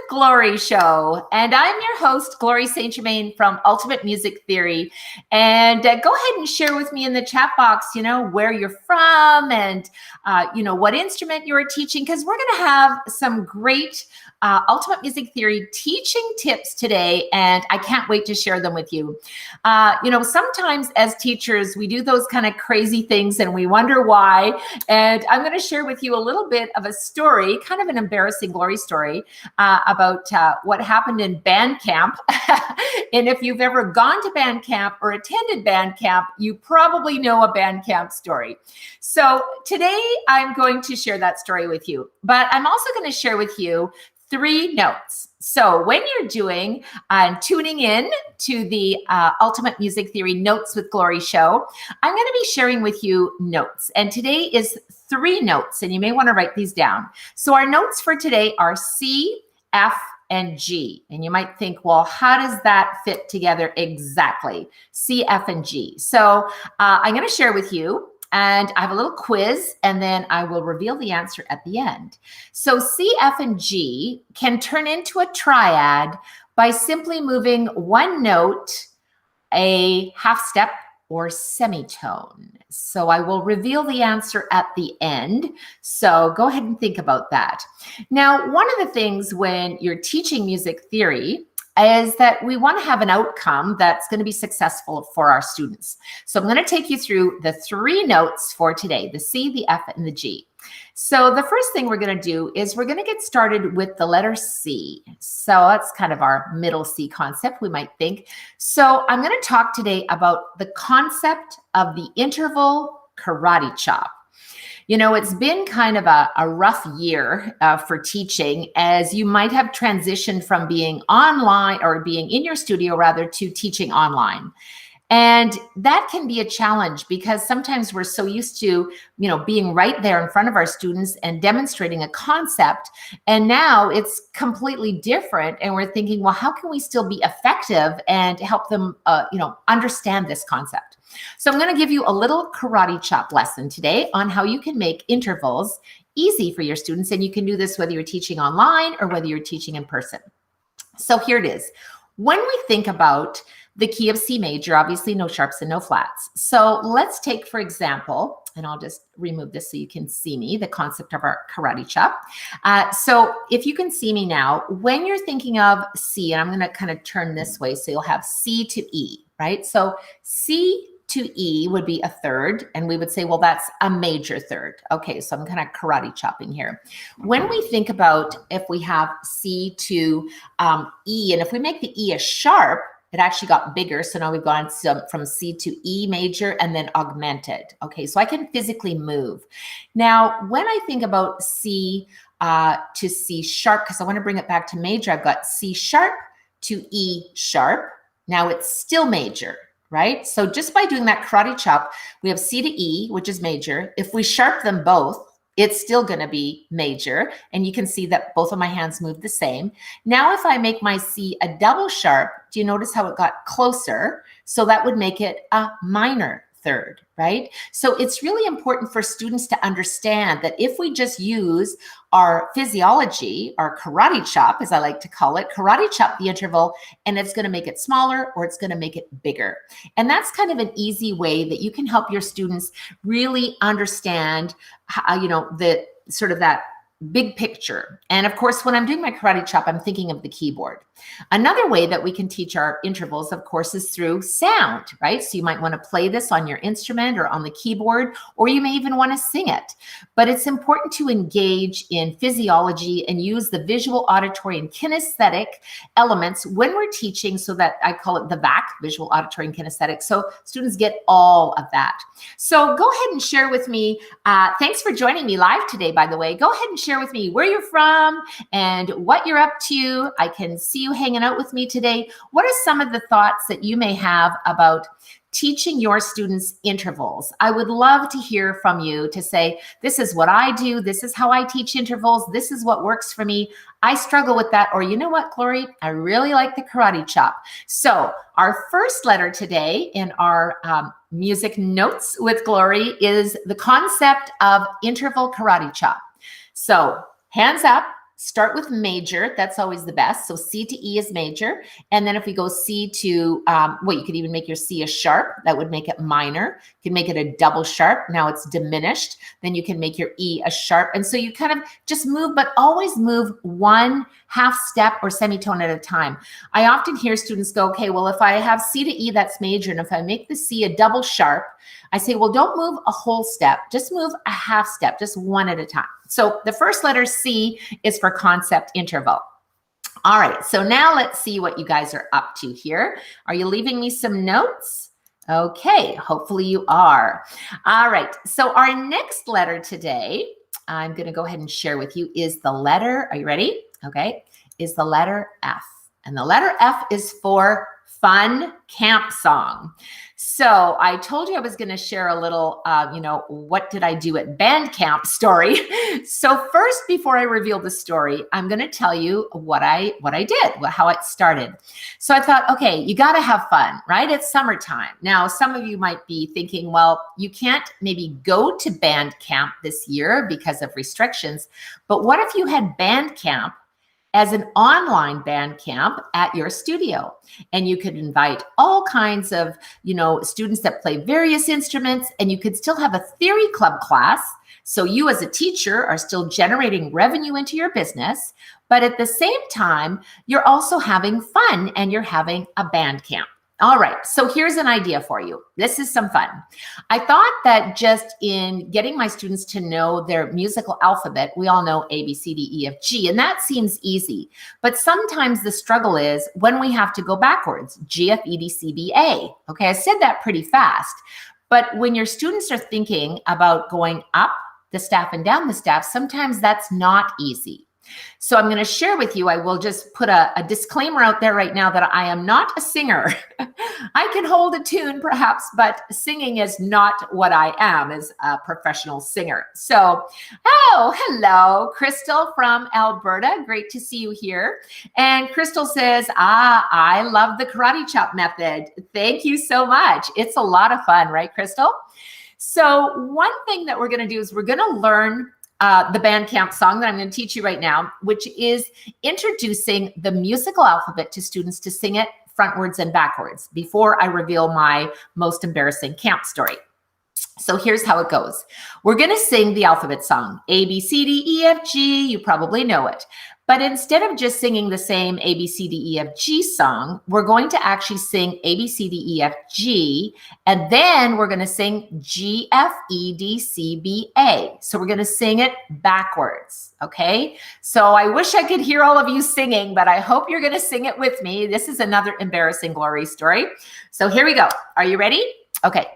Glory Show, and I'm your host, Glory St. Germain from Ultimate Music Theory. And go ahead and share with me in the chat box, where you're from and, what instrument you are teaching, because we're going to have some great Ultimate Music Theory teaching tips today, and I can't wait to share them with you. Sometimes as teachers, we do those kind of crazy things and we wonder why. And I'm going to share with you a little bit of a story, kind of an embarrassing Glory story about what happened in band camp. And if you've ever gone to band camp or attended band camp, you probably know a band camp story. So today I'm going to share that story with you, but I'm also going to share with you 3 notes. So when you're doing and tuning in to the Ultimate Music Theory Notes with Glory show, I'm going to be sharing with you notes. And today is 3 notes, and you may want to write these down. So our notes for today are C, F, and G. And you might think, well, how does that fit together exactly? C, F, and G. So I'm going to share with you. And I have a little quiz, and then I will reveal the answer at the end. So C, F, and G can turn into a triad by simply moving one note a half step or semitone. So I will reveal the answer at the end. So go ahead and think about that. Now, one of the things when you're teaching music theory is that we want to have an outcome that's going to be successful for our students. So I'm going to take you through the 3 notes for today, the C, the F, and the G. So the first thing we're going to do is we're going to get started with the letter C. So that's kind of our middle C concept, we might think. So I'm going to talk today about the concept of the interval karate chop. It's been kind of a rough year for teaching, as you might have transitioned from being online or being in your studio rather to teaching online. And that can be a challenge because sometimes we're so used to, being right there in front of our students and demonstrating a concept. And now it's completely different. And we're thinking, well, how can we still be effective and help them, understand this concept? So I'm going to give you a little karate chop lesson today on how you can make intervals easy for your students. And you can do this whether you're teaching online or whether you're teaching in person. So here it is. When we think about the key of C major, obviously no sharps and no flats. So let's take, for example, and I'll just remove this so you can see me, the concept of our karate chop. So if you can see me now, when you're thinking of C, and I'm going to kind of turn this way so you'll have C to E, right? So C to E would be a third, and we would say, well, that's a major third. Okay, so I'm kind of karate chopping here. When we think about if we have C to E, and if we make the E a sharp, it actually got bigger. So now we've gone from C to E major and then augmented. Okay, so I can physically move. Now, when I think about C to C sharp, because I want to bring it back to major, I've got C sharp to E sharp. Now it's still major, right? So just by doing that karate chop, we have C to E, which is major. If we sharp them both, it's still going to be major. And you can see that both of my hands move the same. Now, if I make my C a double sharp, do you notice how it got closer? So that would make it a minor third, right? So it's really important for students to understand that if we just use our physiology, our karate chop, as I like to call it, karate chop the interval, and it's going to make it smaller or it's going to make it bigger. And that's kind of an easy way that you can help your students really understand how, the sort of that big picture. And of course, when I'm doing my karate chop, I'm thinking of the keyboard. Another way that we can teach our intervals, of course, is through sound, right? So you might want to play this on your instrument or on the keyboard, or you may even want to sing it. But it's important to engage in physiology and use the visual, auditory, and kinesthetic elements when we're teaching, so that I call it the VAC, visual, auditory, and kinesthetic. So students get all of that. So go ahead and share with me. Thanks for joining me live today, by the way. Go ahead and share with me where you're from and what you're up to. I can see you hanging out with me today. What are some of the thoughts that you may have about teaching your students intervals? I would love to hear from you to say, this is what I do. This is how I teach intervals. This is what works for me. I struggle with that. Or you know what, Glory? I really like the karate chop. So our first letter today in our music notes with Glory is the concept of interval karate chop. So hands up start with major. That's always the best. So C to E is major. And then if we go C to, well, you could even make your C a sharp. That would make it minor. You can make it a double sharp. Now it's diminished. Then you can make your E a sharp. And so you kind of just move, but always move one half step or semitone at a time. I often hear students go, okay, well, if I have C to E, that's major. And if I make the C a double sharp, I say, well, don't move a whole step. Just move a half step, just one at a time. So the first letter C is for concept interval. All right, so now let's see what you guys are up to here. Are you leaving me some notes? Okay, hopefully you are. All right, so our next letter today, I'm going to go ahead and share with you, is the letter, are you ready? Okay, is the letter F. And the letter F is for fun camp song. So I told you I was going to share a little, what did I do at band camp story. So first, before I reveal the story, I'm going to tell you what I did, how it started. So I thought, okay, you got to have fun, right? It's summertime. Now, some of you might be thinking, well, you can't maybe go to band camp this year because of restrictions, but what if you had band camp as an online band camp at your studio? And you could invite all kinds of, students that play various instruments, and you could still have a theory club class. So you as a teacher are still generating revenue into your business, but at the same time, you're also having fun and you're having a band camp. All right, so here's an idea for you. This is some fun. I thought that just in getting my students to know their musical alphabet, we all know A, B, C, D, E, F, G, and that seems easy. But sometimes the struggle is when we have to go backwards, G, F, E, D, C, B, A. Okay, I said that pretty fast. But when your students are thinking about going up the staff and down the staff, sometimes that's not easy. So I'm going to share with you, I will just put a disclaimer out there right now that I am not a singer. I can hold a tune perhaps, but singing is not what I am as a professional singer. So, hello, Crystal from Alberta. Great to see you here. And Crystal says, I love the karate chop method. Thank you so much. It's a lot of fun, right, Crystal? So one thing that we're going to do is we're going to learn the band camp song that I'm going to teach you right now, which is introducing the musical alphabet to students to sing it frontwards and backwards before I reveal my most embarrassing camp story. So here's how it goes. We're going to sing the alphabet song, A, B, C, D, E, F, G. You probably know it. But instead of just singing the same A, B, C, D, E, F, G song, we're going to actually sing A, B, C, D, E, F, G, and then we're going to sing G, F, E, D, C, B, A. So we're going to sing it backwards, okay? So I wish I could hear all of you singing, but I hope you're going to sing it with me. This is another embarrassing glory story. So here we go. Are you ready? Okay.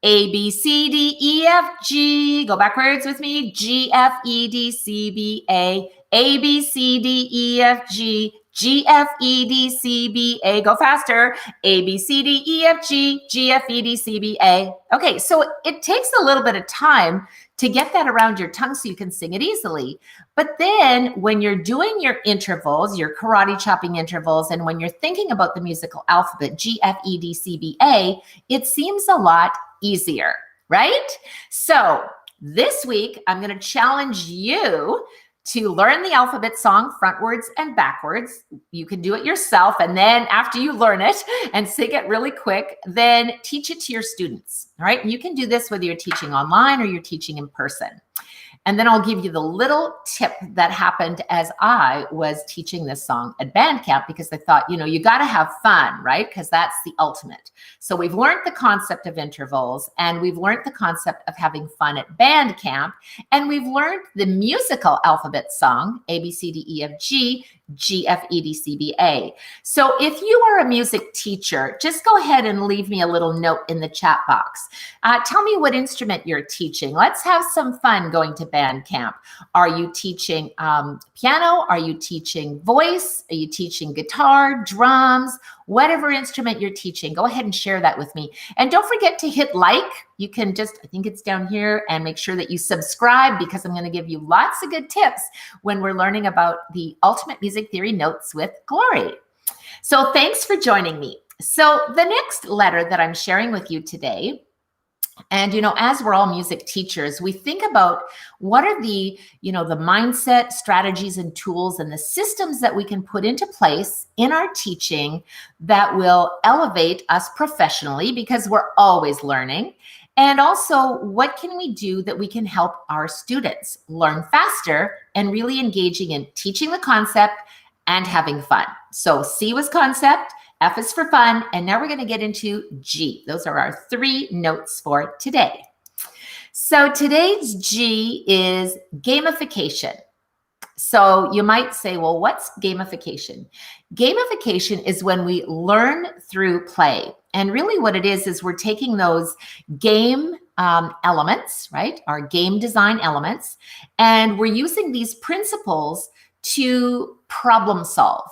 A, B, C, D, E, F, G. Go backwards with me. G, F, E, D, C, B, A. A, B, C, D, E, F, G. G, F, E, D, C, B, A. Go faster. A, B, C, D, E, F, G. G, F, E, D, C, B, A. Okay, so it takes a little bit of time to get that around your tongue so you can sing it easily. But then when you're doing your intervals, your karate chopping intervals, and when you're thinking about the musical alphabet, G, F, E, D, C, B, A, it seems a lot easier, right? So this week, I'm going to challenge you to learn the alphabet song frontwards and backwards. You can do it yourself. And then after you learn it and sing it really quick, then teach it to your students. All right. And you can do this whether you're teaching online or you're teaching in person. And then I'll give you the little tip that happened as I was teaching this song at band camp, because I thought, you got to have fun, right? Because that's the ultimate. So we've learned the concept of intervals, and we've learned the concept of having fun at band camp, and we've learned the musical alphabet song, A, B, C, D, E, F, G, G, F, E, D, C, B, A. So if you are a music teacher, just go ahead and leave me a little note in the chat box. Tell me what instrument you're teaching. Let's have some fun going to band camp. Are you teaching piano? Are you teaching voice? Are you teaching guitar, drums, whatever instrument you're teaching? Go ahead and share that with me. And don't forget to hit like. You can just, I think it's down here, and make sure that you subscribe, because I'm going to give you lots of good tips when we're learning about the Ultimate Music Theory Notes with Glory. So thanks for joining me. So the next letter that I'm sharing with you today And, as we're all music teachers, we think about what are the mindset, strategies, and tools and the systems that we can put into place in our teaching that will elevate us professionally, because we're always learning. And also, what can we do that we can help our students learn faster and really engaging in teaching the concept and having fun? So C was concept, F is for fun, and now we're going to get into G. Those are our 3 notes for today. So today's G is gamification. So you might say, well, what's gamification? Gamification is when we learn through play. And really what it is we're taking those game elements, right? Our game design elements, and we're using these principles to problem solve.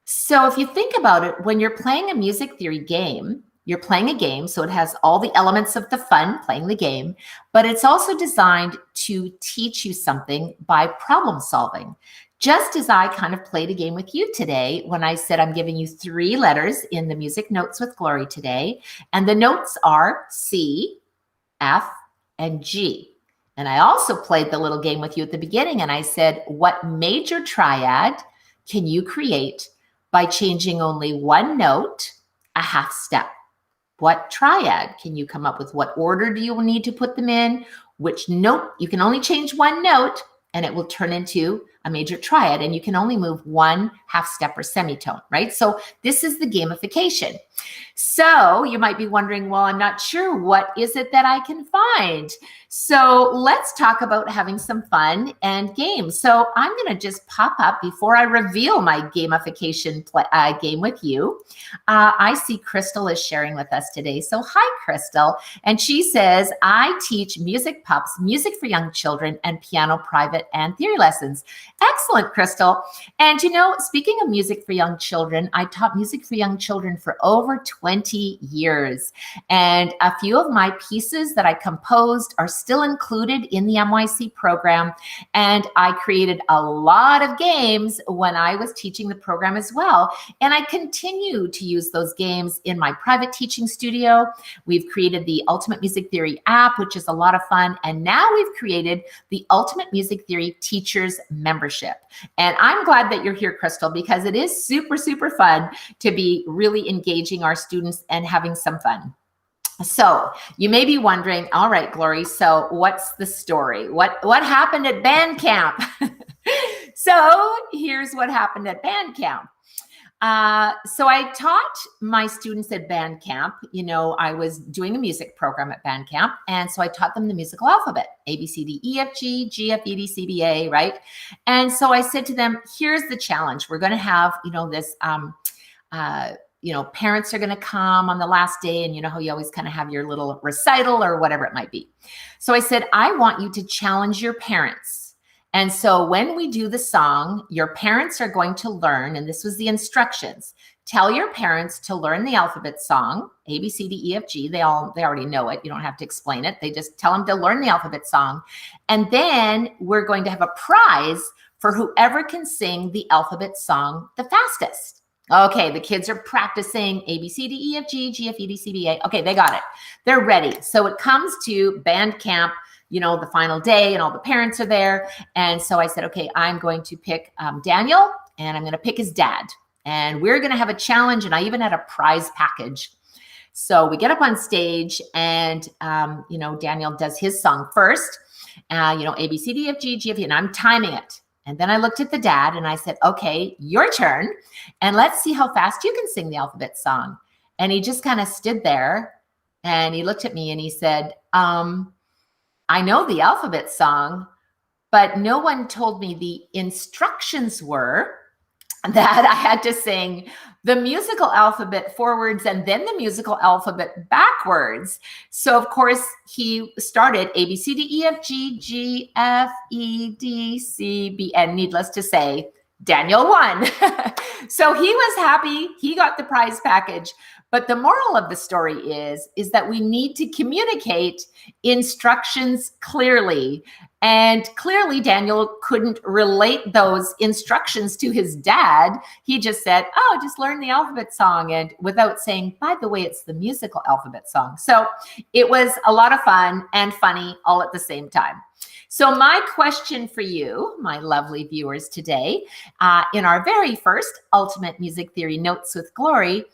So if you think about it, when you're playing a music theory game, you're playing a game, so it has all the elements of the fun, playing the game, but it's also designed to teach you something by problem solving. Just as I kind of played a game with you today when I said I'm giving you 3 letters in the Music Notes with Glory today, and the notes are C, F, and G. And I also played the little game with you at the beginning, and I said, what major triad can you create by changing only 1 note, a half step? What triad can you come up with? What order do you need to put them in? Which note? You can only change 1 note and it will turn into a major triad, and you can only move 1 half step or semitone, right? So this is the gamification. So you might be wondering, well, I'm not sure, what is it that I can find? So let's talk about having some fun and games. So I'm going to just pop up before I reveal my gamification game with you. I see Crystal is sharing with us today. So hi, Crystal. And she says, I teach music pups, music for young children, and piano private and theory lessons. Excellent, Crystal. And speaking of music for young children, I taught music for young children for over 20 years. And a few of my pieces that I composed are still included in the MYC program. And I created a lot of games when I was teaching the program as well. And I continue to use those games in my private teaching studio. We've created the Ultimate Music Theory app, which is a lot of fun. And now we've created the Ultimate Music Theory Teachers Membership. And I'm glad that you're here, Crystal, because it is super, super fun to be really engaging our students and having some fun. So you may be wondering, all right, Glory, so what's the story? What happened at band camp? So here's what happened at band camp. So I taught my students at band camp. I was doing a music program at band camp. And so I taught them the musical alphabet, A, B, C, D, E, F, G, G, F, E, D, C, B, A, right? And so I said to them, here's the challenge. We're going to have, this, parents are going to come on the last day, and how you always kind of have your little recital or whatever it might be. So I said, I want you to challenge your parents. And so when we do the song, your parents are going to learn, and this was the instructions. Tell your parents to learn the alphabet song, A, B, C, D, E, F, G. They already know it. You don't have to explain it. They just tell them to learn the alphabet song. And then we're going to have a prize for whoever can sing the alphabet song the fastest. Okay, the kids are practicing A, B, C, D, E, F, G, G, F, E, D, C, B, A. Okay, they got it. They're ready. So it comes to band camp, the final day, and all the parents are there. And so I said, okay, I'm going to pick Daniel, and I'm going to pick his dad. And we're going to have a challenge, and I even had a prize package. So we get up on stage, and, Daniel does his song first, A, B, C, D, F, G, G, F, E, and I'm timing it. And then I looked at the dad, and I said, okay, your turn, and let's see how fast you can sing the alphabet song. And he just kind of stood there, and he looked at me, and he said, I know the alphabet song, but no one told me the instructions were that I had to sing the musical alphabet forwards and then the musical alphabet backwards. So of course he started A, B, C, D, E, F, G, G, F, E, D, C, B, and needless to say, Daniel won. So he was happy. He got the prize package. But the moral of the story is that we need to communicate instructions clearly. And clearly, Daniel couldn't relate those instructions to his dad. He just said, oh, just learn the alphabet song, and without saying, by the way, it's the musical alphabet song. So it was a lot of fun and funny all at the same time. So my question for you, my lovely viewers today, in our very first Ultimate Music Theory Notes with Glory,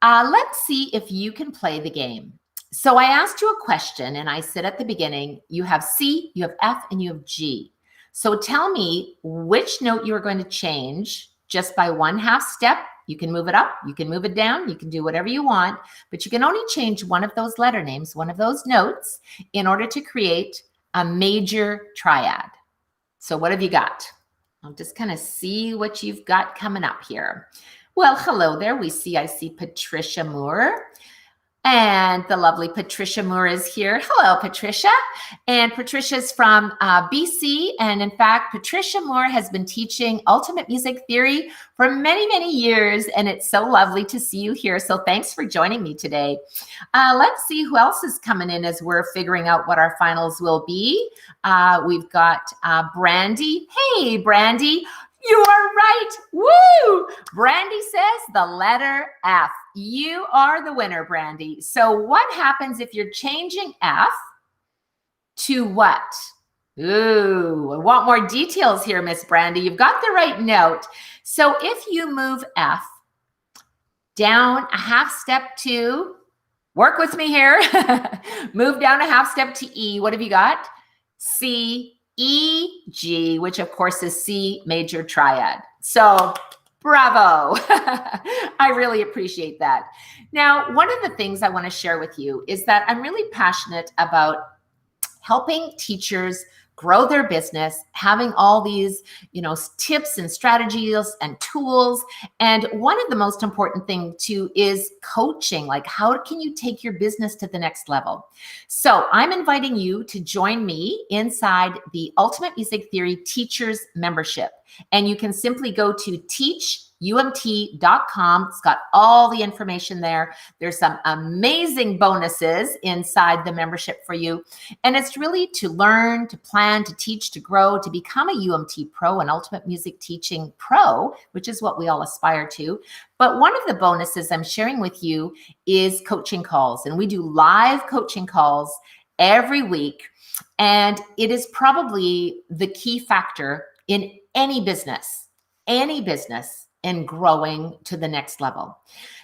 let's see if you can play the game. So I asked you a question, and I said at the beginning, you have C, you have F, and you have G. So tell me which note you're going to change just by 1/2 step. You can move it up, you can move it down, you can do whatever you want, but you can only change one of those letter names, one of those notes, in order to create a major triad. So what have you got? I'll just kind of see what you've got coming up here. Well, hello there. I see Patricia Moore. And the lovely Patricia Moore is here. Hello, Patricia. And Patricia's from BC. And in fact, Patricia Moore has been teaching Ultimate Music Theory for many, many years. And it's so lovely to see you here. So thanks for joining me today. Let's see who else is coming in as we're figuring out what our finals will be. We've got Brandy. Hey, Brandy. You are right. Woo! Brandy says the letter F. You are the winner, Brandy. So what happens if you're changing F to what? Ooh, I want more details here, Miss Brandy. You've got the right note. So if you move F down 1/2 step to, work with me here, move down 1/2 step to E, what have you got? C, E, G, which of course is C major triad. So bravo. I really appreciate that. Now, one of the things I want to share with you is that I'm really passionate about helping teachers grow their business, having all these, tips and strategies and tools. And one of the most important thing too is coaching. Like, how can you take your business to the next level? So I'm inviting you to join me inside the Ultimate Music Theory Teachers Membership. And you can simply go to teachumt.com. It's got all the information there. There's some amazing bonuses inside the membership for you. And it's really to learn, to plan, to teach, to grow, to become a UMT pro, an Ultimate Music Teaching Pro, which is what we all aspire to. But one of the bonuses I'm sharing with you is coaching calls. And we do live coaching calls every week. And it is probably the key factor in any business and growing to the next level.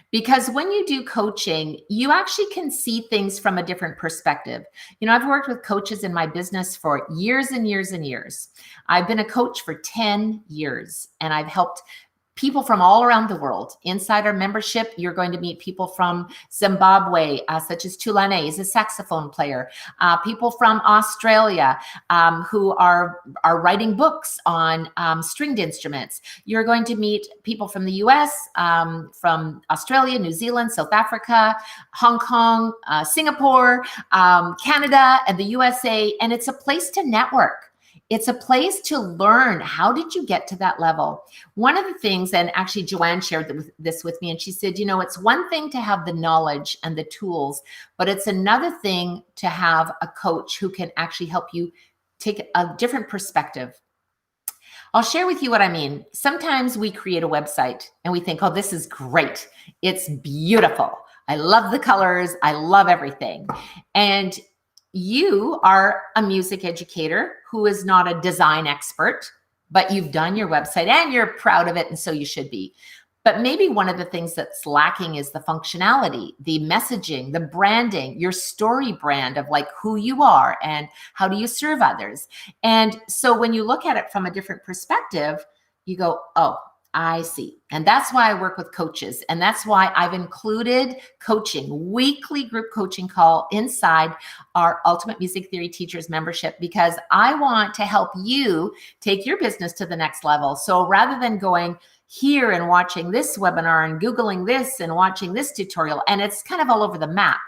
Because when you do coaching, you actually can see things from a different perspective. I've worked with coaches in my business for years and years and years. I've been a coach for 10 years, and I've helped people from all around the world. Inside our membership, you're going to meet people from Zimbabwe, such as Tulane, is a saxophone player, people from Australia who are writing books on stringed instruments. You're going to meet people from the US, from Australia, New Zealand, South Africa, Hong Kong, Singapore, Canada, and the USA. And it's a place to network. It's a place to learn. How did you get to that level? One of the things, and actually Joanne shared this with me, and she said, it's one thing to have the knowledge and the tools, but it's another thing to have a coach who can actually help you take a different perspective. I'll share with you what I mean. Sometimes we create a website and we think, oh, this is great. It's beautiful. I love the colors. I love everything. And you are a music educator who is not a design expert, but you've done your website and you're proud of it, and so you should be. But maybe one of the things that's lacking is the functionality, the messaging, the branding, your story brand of like who you are and how do you serve others. And so when you look at it from a different perspective, you go, oh, I see. And that's why I work with coaches. And that's why I've included coaching, weekly group coaching call inside our Ultimate Music Theory Teachers membership, because I want to help you take your business to the next level. So rather than going here and watching this webinar and Googling this and watching this tutorial, and it's kind of all over the map,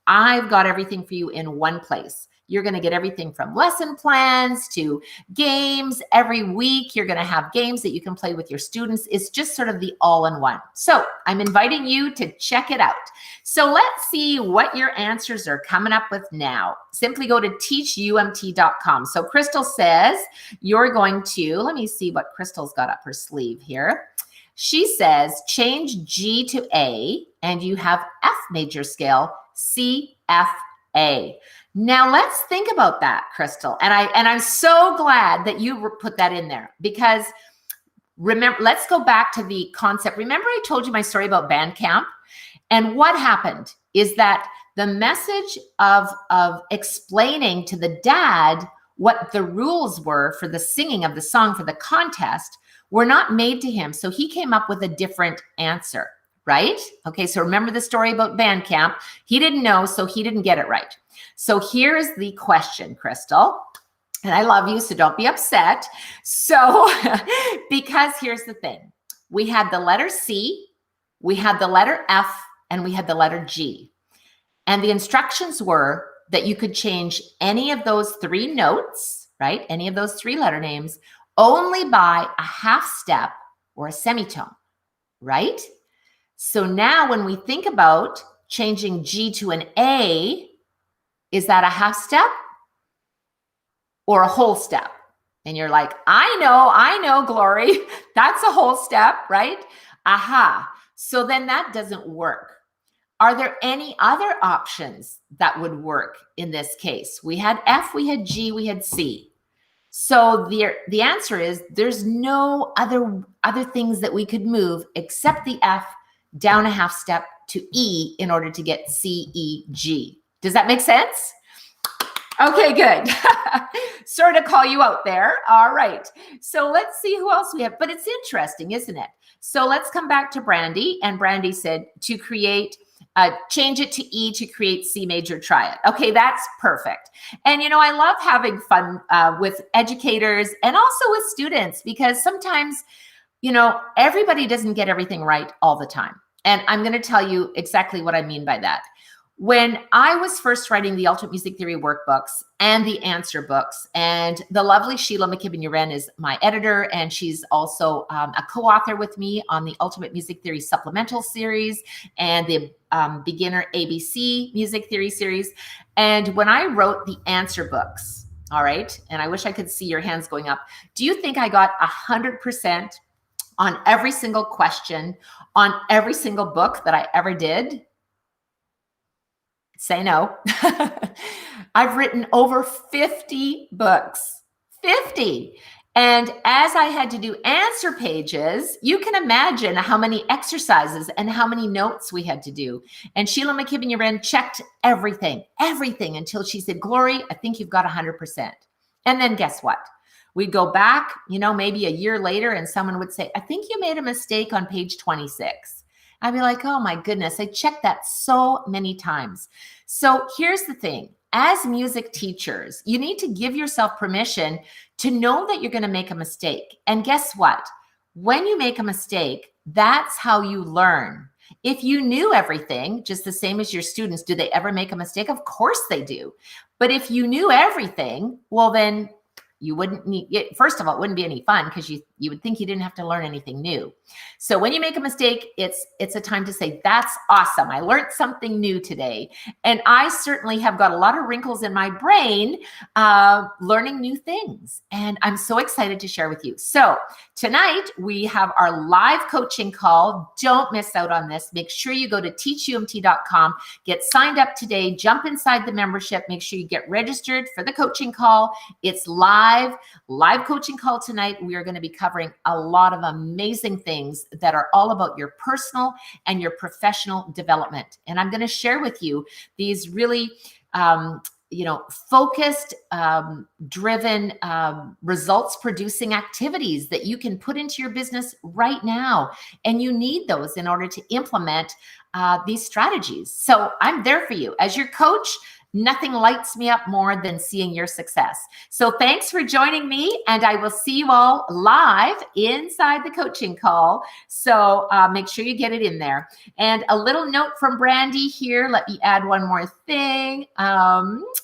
I've got everything for you in one place. You're going to get everything from lesson plans to games. Every week, you're going to have games that you can play with your students. It's just sort of the all-in-one. So I'm inviting you to check it out. So let's see what your answers are coming up with now. Simply go to teachumt.com. So Crystal says you're going to, let me see what Crystal's got up her sleeve here. She says change G to A and you have F major scale, C, F, A. Now let's think about that, Crystal. And I'm so glad that you put that in there, because remember, let's go back to the concept. Remember I told you my story about band camp? And what happened is that the message of explaining to the dad what the rules were for the singing of the song for the contest were not made to him. So he came up with a different answer, right? Okay, so remember the story about band camp. He didn't know, so he didn't get it right. So here's the question, Crystal. And I love you, so don't be upset. So, because here's the thing. We had the letter C, we had the letter F, and we had the letter G. And the instructions were that you could change any of those three notes, right? Any of those three letter names only by a half step or a semitone, right? So now when we think about changing G to an A, is that a half step or a whole step? And you're like, I know, Glory, that's a whole step, right? Aha. So then that doesn't work. Are there any other options that would work in this case? We had F, we had G, we had C. So the answer is there's no other things that we could move except the F down a half step to E in order to get C, E, G. Does that make sense? Okay, good. Sorry to call you out there. All right. So let's see who else we have. But it's interesting, isn't it? So let's come back to Brandy. And Brandy said to create, change it to E to create C major triad. Okay, that's perfect. And, I love having fun with educators and also with students, because sometimes, everybody doesn't get everything right all the time. And I'm going to tell you exactly what I mean by that. When I was first writing the Ultimate Music Theory workbooks and the answer books, and the lovely Sheila McKibben-Uren is my editor, and she's also a co-author with me on the Ultimate Music Theory supplemental series and the Beginner ABC Music Theory series. And when I wrote the answer books, all right, and I wish I could see your hands going up, do you think I got 100% on every single question on every single book that I ever did? Say no. I've written over 50 books, 50. And as I had to do answer pages, you can imagine how many exercises and how many notes we had to do. And Sheila McKibben-Uren checked everything until she said, Glory, I think you've got 100%. And then guess what? We'd go back, maybe a year later, and someone would say, I think you made a mistake on page 26. I'd be like, oh my goodness, I checked that so many times. So here's the thing. As music teachers, you need to give yourself permission to know that you're going to make a mistake. And guess what? When you make a mistake, that's how you learn. If you knew everything, just the same as your students, do they ever make a mistake? Of course they do. But if you knew everything, well, then you wouldn't need it. First of all, it wouldn't be any fun, because you would think you didn't have to learn anything new. So when you make a mistake, it's a time to say, that's awesome. I learned something new today. And I certainly have got a lot of wrinkles in my brain learning new things. And I'm so excited to share with you. So tonight we have our live coaching call. Don't miss out on this. Make sure you go to teachumt.com, get signed up today, jump inside the membership, make sure you get registered for the coaching call. It's live coaching call tonight. We are going to be covering a lot of amazing things that are all about your personal and your professional development. And I'm going to share with you these really, focused, driven, results producing activities that you can put into your business right now. And you need those in order to implement these strategies. So I'm there for you as your coach. Nothing lights me up more than seeing your success. So thanks for joining me, and I will see you all live inside the coaching call. So make sure you get it in there. And a little note from Brandy here. Let me add one more thing.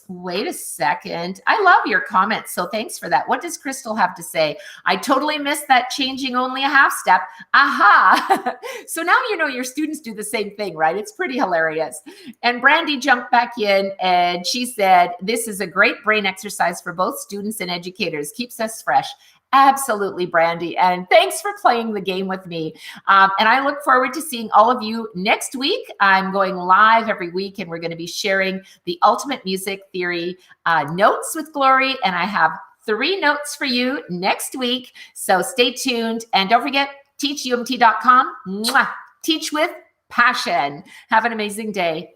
Wait a second. I love your comments, so thanks for that. What does Crystal have to say? I totally missed that changing only a half step. Aha. So now you know your students do the same thing, right? It's pretty hilarious. And Brandy jumped back in and she said, this is a great brain exercise for both students and educators. Keeps us fresh. Absolutely, Brandy. And thanks for playing the game with me. And I look forward to seeing all of you next week. I'm going live every week, and we're going to be sharing the Ultimate Music Theory notes with Glory. And I have 3 notes for you next week. So stay tuned. And don't forget, teachumt.com. Teach with passion. Have an amazing day.